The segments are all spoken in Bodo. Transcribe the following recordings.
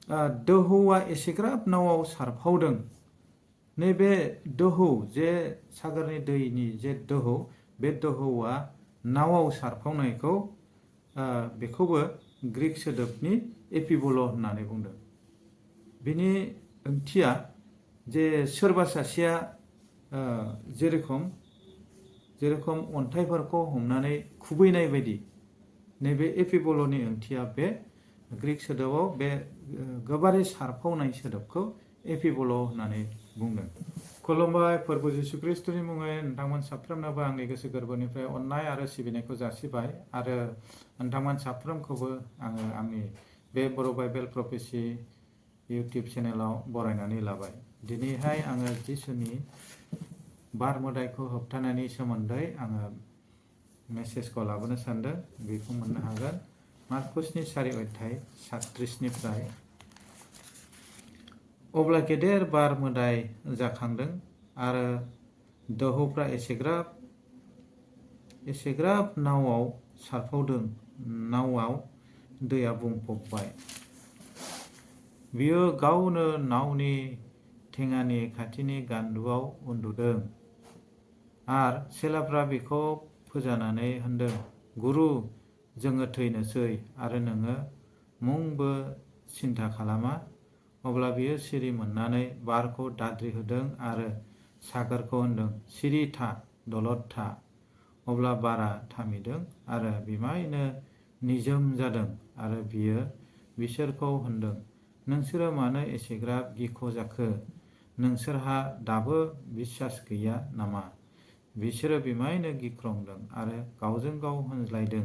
दोहौआ एसेग्राब नावआव सारफावदों। नैबे दोहौ जे सागरनि दैनि जे दोहौ, बे दोहौआ नावआव सारफावनायखौ बेखौबो ग्रीक सोदोबनि एपिबल' होननानै बुंदों। बिनि ओंथिया जे सोरबा सासेया जेरखम अन्थाइफोरखौ हमनानै खुबैनाय बायदि, नैबे एपिबल'नि ओंथिया बे ग्रीक सोदोबाव बे गोबारै सारफावनाय सोदोबखौ एपिबल' होननानै बुंदों। खुलुमबाय, फोरबो जिसु ख्रिस्टनि मुङै नोंथांमोन साफ्रोमनोबो आंनि गोसो गोरबोनिफ्राय अननाय आरो सिबिनायखौ जासिबाय आरो नोंथांमोन साफ्रोमखौबो आङो आंनि बे बर' बाइबेल प्रफेसि इउटिउब चेनेलाव बरायनानै लाबाय। दिनैहाय आङो जिसुनि बार मोदायखौ होबथानायनि सोमोन्दै आङो मेसेजखौ लाबोनो सानदों। बेखौ मोननो हागोन मार्कुसनि 4:37निफ्राय। अब्ला गेदेर बार मोदाय जाखांदों आरो दोहौफ्रा एसेग्राब नावआव सारफावदों, नावआव दैया बुंफबबाय। बियो गावनो नावनि थेङानि खाथिनि गान्दुआव उन्दुदों आरो चेलाफ्रा बिखौ फोजानानै होनदों, गुरु, जोङो थैनोसै आरो नोङो मुंबो सिन्था खालामा। अब्ला बियो सिरि मोननानै बारखौ दाद्रि होदों आरो सागरखौ होनदों, सिरि था, दलद था। अब्ला बारा थामिदों आरो बिमायनो निजोम जादों आरो बियो बिसोरखौ होनदों, नोंसोरो मानो एसेग्राब गिख' जाखो? नोंसोरहा दाबो बिसास गैया नामा? बिसोरो बिमायनो गिख्रंदों आरो गावजों गाव होनज्लायदों,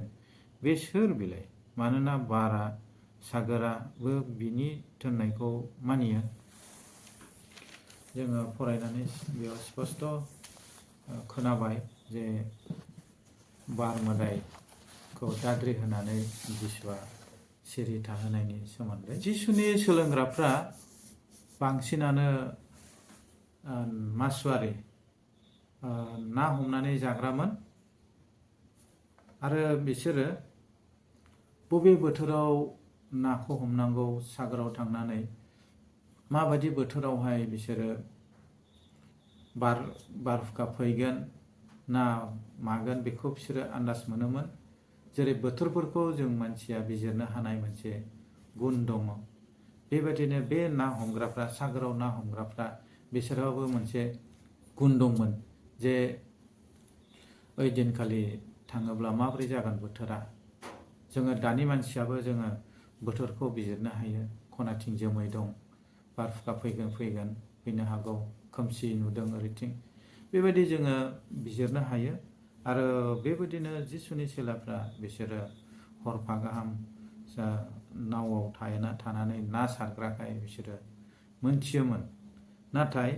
बे सोर बिलाय? मानोना बारा सागोराबो बिनि थोननायखौ मानियो। जोङो फरायनानै बेयाव स्पष्ट खोनाबाय जे बार मोदायखौ दाद्रि होनानै जिसुआ सिरि थाहोनायनि सोमोन्दै। जिसुनि सोलोंग्राफ्रा बांसिनानो मासुवारि, ना हमनानै जाग्रामोन आरो बिसोरो बबे बोथोराव नाखौ हमनांगौ, सागराव थांनानै माबायदि बोथोरावहाय बिसोरो बारहुंखा फैगोन ना मागोन बेखौ बिसोरो आन्दाज मोनोमोन। जेरै बोथोरफोरखौ जों मानसिया बिजिरनो हानाय मोनसे गुन दङ, बेबायदिनो बे ना हमग्राफ्रा, सागराव ना हमग्राफ्रा, बिसोरहाबो मोनसे गुन दंमोन जे ओइ दिनखालि थाङोब्ला माबोरै जागोन बोथोरा। जोङो दानि मानसियाबो जोङो बोथोरखौ बिजिरनो हायो। खनाथिं जोमै दं, बारहुंखा फैनो हागौ, खोमसि नुदों ओरैथिं, बेबायदि जोङो बिजिरनो हायो। आरो बेबायदिनो जिसुनि चेलाफ्रा बिसोरो हरफा गाहाम नावआव थानानै ना सारग्राखाय बिसोरो मोनथियोमोन। नाथाय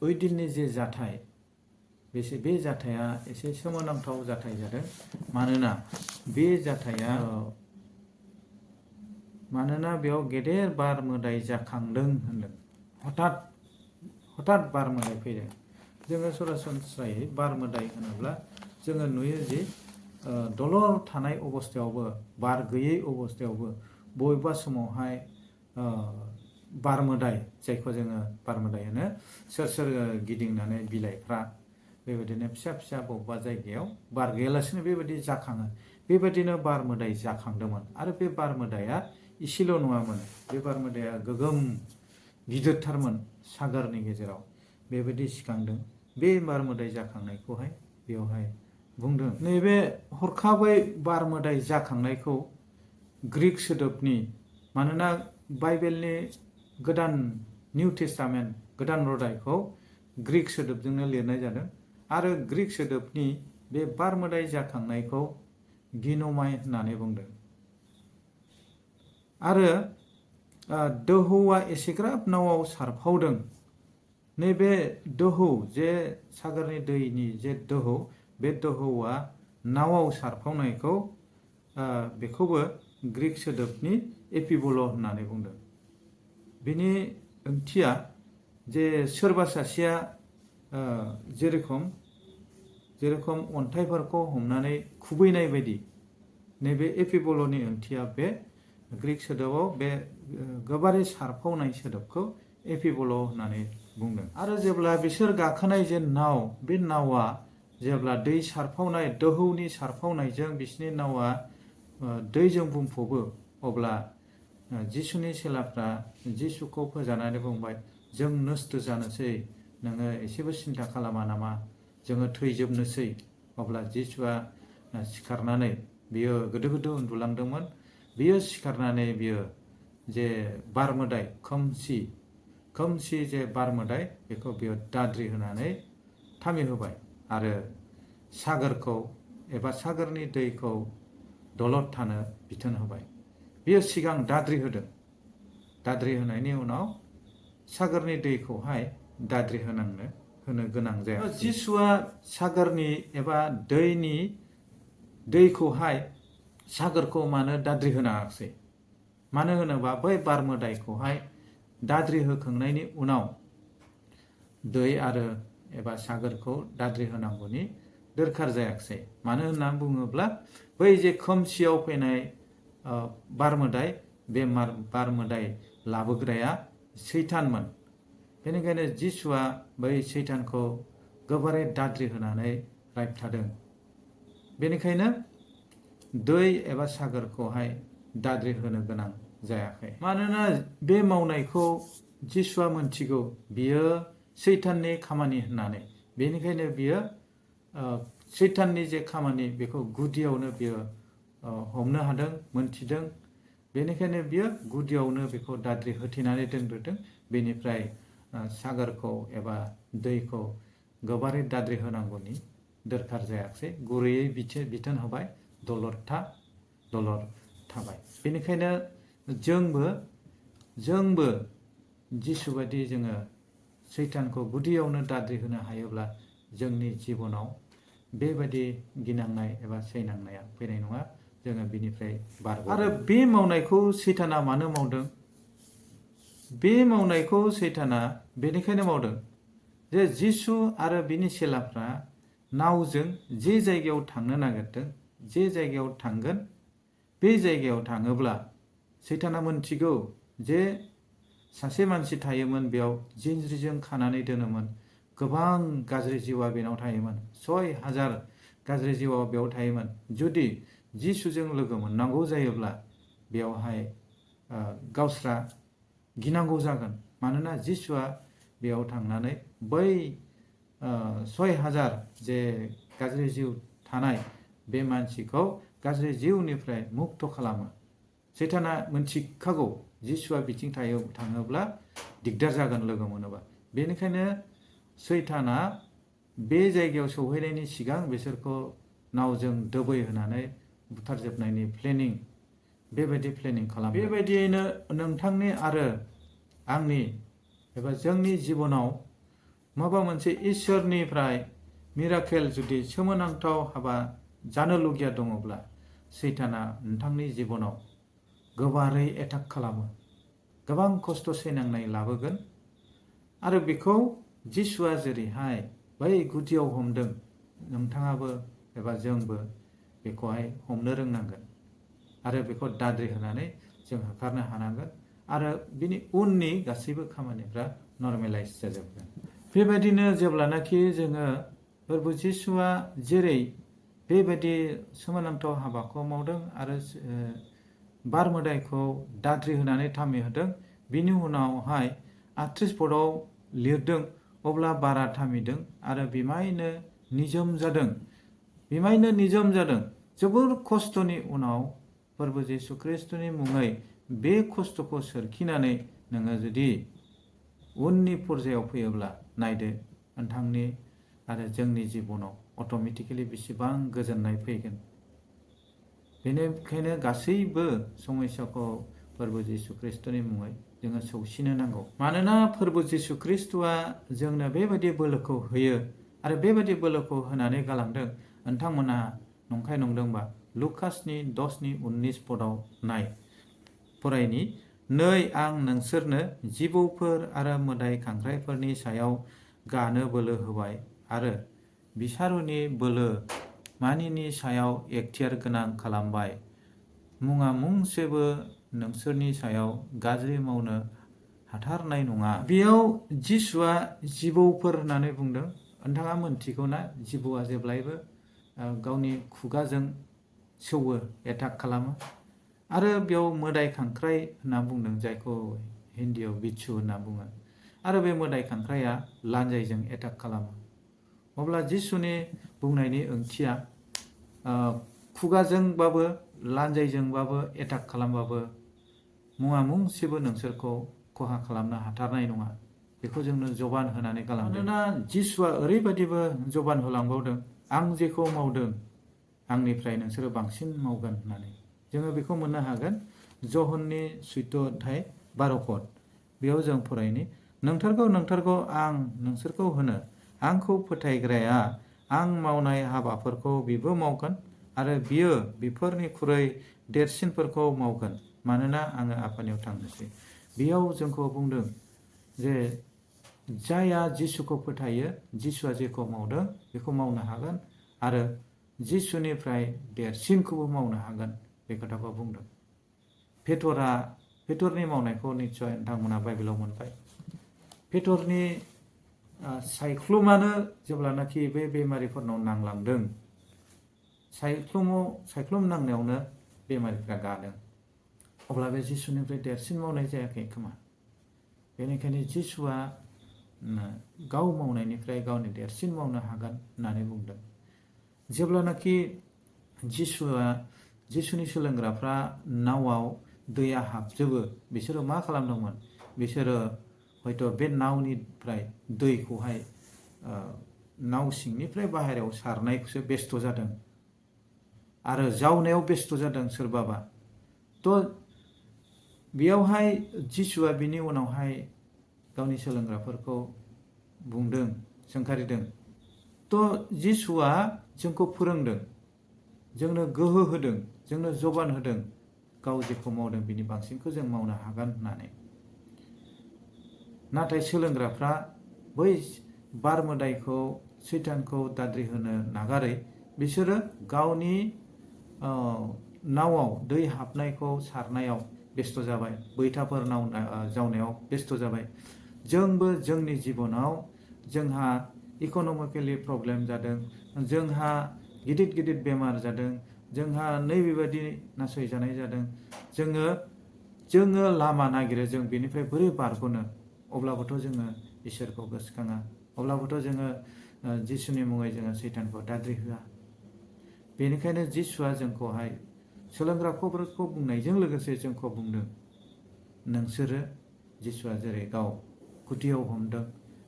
ओइ दिननि जे जाथाय, बे जाथाया एसे सोमोनांथाव जाथाय जादों। मानोना बेयाव गेदेर बार मोदाय जाखांदों होनदों। हठात बार मोदाय फैदों। जोङो सरासनस्रायै बार मोदाय होनोब्ला जोङो नुयो जे दलर थानाय अबस्थायावबो, बार गैयै अबस्थायावबो बबेबा समावहाय बार मोदाय, जायखौ जोङो बार मोदाय होनो, सोर गिदिंनानै बिलाइफ्रा बेबायदिनो फिसा फिसा बबेबा जायगायाव बार गैयालासिनो बेबायदि जाखाङो। बेबायदिनो बार मोदाय जाखांदोंमोन आरो बे बार मोदाया इसेल' नङामोन, बे बार मोदाया गोगोम गिदिरथारमोन। सागरनि गेजेराव बेबायदि सिखांदों। बे बार मोदाय जाखांनायखौहाय बेवहाय बुंदों। नैबे हरखाबै बार मोदाय जाखांनायखौ ग्रीक सोदोबनि, मानोना बाइबेलनि गोदान निउ टेस्टामेन्ट, गोदान रादायखौ ग्रीक सोदोबजोंनो लिरनाय जादों आरो ग्रीक सोदोबनि बे बार मोदाय जाखांनायखौ गिन'माय होननानै बुंदों। आरो दोहौआ एसेग्राब नावआव सारफावदों। नैबे दोहौ, जे सागरनि दैनि जे दोहौ, बे दोहौआ नावआव सारफावनायखौ बेखौबो ग्रीक सोदोबनि एपिबल' होननानै बुंदों। बिनि ओंथिया जे सोरबा सासेया जेरखम अन्थाइफोरखौ हमनानै खुबैनाय बायदि, नैबे एपिबल'नि ओंथिया बे ग्रीक सोदोबाव बे गोबारै सारफावनाय सोदोबखौ एपिबल' होननानै बुंदों। आरो जेब्ला बिसोर गाखोनाय जे नाव, बे नावा जेब्ला दै सारफावनाय दोहौनि सारफावनायजों बिसोरनि नावा दैजों बुंफबो, अब्ला जिसुनि चेलाफ्रा जिसुखौ फोजानानै बुंबाय, जों नस्थ' जानोसै, नोङो एसेबो सिन्था खालामा नामा, जोङो थैजोबनोसै। अब्ला जिसुआ सिखारनानै, बियो गोदो गोदो उन्दुलांदोंमोन, बियो सिखारनानै बियो जे बारमोदाय खोमसि जे बारमोदाय बेखौ बियो दाद्रि होनानै थामिहोबाय आरो सागोरखौ एबा सागोरनि दैखौ दलद थानो बिथोन होबाय। बियो सिगां दाद्रि होदों, दाद्रि होनायनि उनाव सागोरनि दैखौहाय दाद्रि होनो गोनां जाया। जिसुआ सागोरनि एबा दैखौहाय सागोरखौ मानो दाद्रि होनाङाखिसै? मानो होनोबा बै बारमोदायखौहाय दाद्रि होखांनायनि उनाव दै आरो एबा सागोरखौ दाद्रि होनांगौनि दोरखार जायाखिसै। मानो होननानै बुङोब्ला बै जे खोमसियाव फैनाय बारमोदाय, बे बारमोदाय लाबोग्राया सैतानमोन। बेनिखायनो जिसुआ बै सैतानखौ गोबारै दाद्रि होनानै रायथादों। बेनिखायनो दै एबा सागोरखौहाय दाद्रि होनो गोनां जायाखै। मानोना बे मावनायखौ जिसुआ मोनथिगौ, बियो सैताननि खामानि होननानै। बेनिखायनो बियो सैताननि जे खामानि, बेखौ गुदियावनो बियो हमनो हादों, मोनथिदों। बेनिखायनो बियो गुदियावनो बेखौ दाद्रि होथेनानै दोनग्रोदों। बेनिफ्राय सागोरखौ एबा दैखौ गोबारै दाद्रि होनांगौनि दोरखार जायाखिसै। गुरैयै बिथोन होबाय, दलद थाबाय। बेनिखायनो जोंबो जिसु बायदि जोङो सैतानखौ गुदियावनो दाद्रि होनो हायोब्ला जोंनि जिबनाव बेबायदि गिनांनाय एबा सैनांनाया फैनाय नङा। जोङो बिनिफ्राय बारग'गोन। आरो बे मावनायखौ सैताना मानो मावदों? बे मावनायखौ सैताना बेनिखायनो मावदों जे जिसु आरो बिनि चेलाफ्रा नावजों जे जायगायाव थांनो नागिरदों, जे जायगायाव थांगोन, बे जायगायाव थाङोब्ला सैताना मोनथिगौ जे सासे मानसि थायोमोन, बेयाव जिनज्रिजों खानानै दोनोमोन। गोबां गाज्रि जिउआ बेनाव थायोमोन। 6000 गाज्रि जिउआ बेयाव थायोमोन। जुदि जिसुजों लोगो मोननांगौ जायोब्ला बेयावहाय गावस्रा गिनांगौ जागोन। मानोना जिसुआ बेयाव थांनानै बै 6000 जे गाज्रि जिउ थानाय बे मानसिखौ गाज्रि जिउनिफ्राय मुक्त खालामो। सैताना मोनथिखागौ जिसुआ बिथिं थाङोब्ला दिगदार जागोन लोगो मोनोबा। बेनिखायनो सैताना बे जायगायाव सौहैनायनि सिगां बिसोरखौ नावजों दोबैहोनानै बुथारजोबनायनि बेबायदि प्लेनिं खालामो। बेबायदियैनो नोंथांनि आरो आंनि एबा जोंनि जिबनाव माबा मोनसे इसोरनिफ्राय मिराकेल, जुदि सोमोनांथाव हाबा जानो लुगैया दङब्ला सैताना नोंथांनि जिबनाव गोबारै एटाक खालामो, गोबां खस्थ' सैनांनाय लाबोगोन। आरो बेखौ जिसुआ जेरैहाय बै गुदियाव हमदों, नोंथाङाबो एबा जोंबो बेखौहाय हमनो रोंनांगोन आरो बेखौ दाद्रि होनानै जों होखारनो हानांगोन। आरो बिनि उननि गासैबो खामानिफ्रा नर्मेलाइज जाजोबगोन। बेबायदिनो जेब्लानाखि जोङो प्रभु जिसुआ जेरै बेबायदि सोमोनांथाव हाबाखौ मावदों आरो बारमोदायखौ दाद्रि होनानै थामिहोदों, बिनि उनावहाय आथ्रिसपदआव लिरदों, अब्ला बारा थामिदों आरो बिमायनो निजोम जादों। जोबोर खस्थ'नि उनाव प्रभु जिसु ख्रिस्टनि मुङै बे खस्थ'खौ सोरखिनानै नोङो जुदि उननि पर्यायाव फैयोब्ला नायदो, नोंथांनि आरो जोंनि जिबनाव अट'मेटिकेलि बेसेबां गोजोननाय फैगोन। बेनिखायनो गासैबो समस्याखौ प्रभु जिसु ख्रिस्टनि मुङै जोङो सौसिनो नांगौ। मानोना प्रभु जिसु ख्रिस्टआ जोंनो बेबायदि बोलोखौ होयो आरो बेबायदि बोलोखौ होनानै गालांदों। नोंथांमोना नंखाय नंदोंबा लुकासनि 10:19 फरायनि, नै आं नोंसोरनो जिबौफोर आरो मोदाय खांख्राइफोरनि सायाव गानो बोलो होबाय आरो बिसारुनि बोलो मानिनि सायाव एखतियार गोनां खालामबाय। मुङा मुंसेबो नोंसोरनि सायाव गाज्रि मावनो हाथारनाय नङा। बेयाव जिसुआ जिबौफोर होननानै बुंदों। नोंथाङा मोनथिगौ ना जिबौआ जेब्लायबो गावनि खुगाजों सौवो, एटाक खालामो। आरो बेयाव मोदाय खांख्राइ होनना बुंदों, जायखौ हिन्दीयाव बिच्छू होनना बुङो। आरो बे मोदाय खांख्राइया लान्जायजों एटाक खालामो। अब्ला जिसुनि बुंनायनि ओंथिया खुगाजोंबाबो लान्जायजोंबाबो एटाक खालामबाबो मुङा मुंसेबो नोंसोरखौ खहा खालामनो हाथारनाय नङा। बेखौ जोंनो जबान होनानै गालांदों। मानोना जिसुआ ओरैबायदिबो जबान होलांबावदों, आं जेखौ मावदों आंनिफ्राय नोंसोरो बांसिन मावगोन होननानै। जोङो बेखौ मोननो हागोन जहननि 14:12 पद। बेयाव जों फरायनि, नोंथारगौ नोंथारगौ आं नोंसोरखौ होनो, आंखौ फोथायग्राया आं मावनाय हाबाफोरखौ बिबो मावगोन आरो बियो बेफोरनिख्रुइ देरसिनफोरखौ मावगोन, मानोना आङो आफानियाव थांनोसै। बेयाव जोंखौ बुंदों जे जायहा जिसुखौ फोथायो, जिसुआ जेखौ मावदों बेखौ मावनो हागोन आरो जिसुनिफ्राय देरसिनखौबो मावनो हागोन, बे खोथाखौ बुंदों। पेटरनि मावनायखौ निस्सय नोंथांमोना बाइबेलाव मोनबाय। पेटरनि सायख्लुमानो जेब्लानाखि बे बेमारिफोरनाव नांलांदों, सायख्लुम नांनायावनो बेमारिफ्रा गादों। अब्ला बे जिसुनिफ्राय देरसिन मावनाय जायाखै खोमा। बेनिखायनो जिसुआ गाव मावनायनिफ्राय गावनि देरसिन मावनो हागोन होननानै बुंदों। जेब्लानाखि जिसुनि सोलोंग्राफ्रा नावआव दैया हाबजोबो, बिसोरो मा खालामदोंमोन? बिसोरो हयथ' बे नावनिफ्राय दैखौहाय नाव सिंनिफ्राय बाहेरायाव सारनायखौसो बेस्थ' जादों आरो जावनायाव बेस्थ' जादों सोरबाबा। थ' बेयावहाय जिसुआ बिनि उनावहाय गावनि सोलोंग्राफोरखौ बुंदों, सोंखारिदों। थ' जिसुआ जोंखौ फोरोंदों, जोंनो गोहो होदों, जोंनो जबान होदों, गाव जेखौ मावदों बिनि बांसिनखौ जों मावनो हागोन होननानै। नाथाय सोलोंग्राफ्रा बै बार मोदायखौ, सैतानखौ दाद्रि होनो नागारै बिसोरो गावनि नावआव दै हाबनायखौ सारनायाव बेस्थ' जाबाय, बैथाफोर जावनायाव बेस्थ' जाबाय। जोंबो जोंनि जिबनाव जोंहा इक'नमिकेलि प्रब्लेम जादों, जोंहा गिदिर गिदिर बेमार जादों, जोंहा नैबेबायदि नासयजानाय जादों। जोङो लामा नागिरो, जों बेनिफ्राय बोरै बारग'नो। अब्लाबोथ' जोङो इसोरखौ गोसोखाङा, अब्लाबोथ' जोङो जिसुनि मुङै जोङो सैतानखौ दाद्रि होआ। बेनिखायनो जिसुआ जोंखौहाय सोलोंग्राफोरखौ बुंनायजों लोगोसे जोंखौ बुंदों, नोंसोरो जिसुआ जेरै गाव गुदियाव हमदों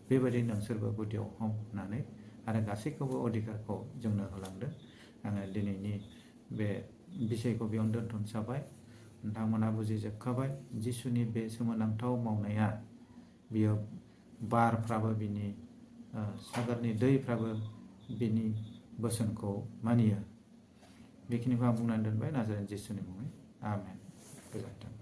बेबायदि नोंसोरबो गुदियाव हम होननानै आरो गासैखौबो अधिकारखौ जोंनो होलांदों। आङो दिनैनि बे बिषयखौ बेयावनो दोनथ'जाबाय। नोंथांमोना बुजिजोबखाबाय जिसुनि बे सोमोनांथाव मावनाया, बियो बारफ्राबो बिनि सागरनि दैफ्राबो बिनि बोसोनखौ मानियो। बेखिनिखौ आं बुंनानै दोनबाय नाजारेन जिसुनि मुङै। आमेन। गोजोन्थों।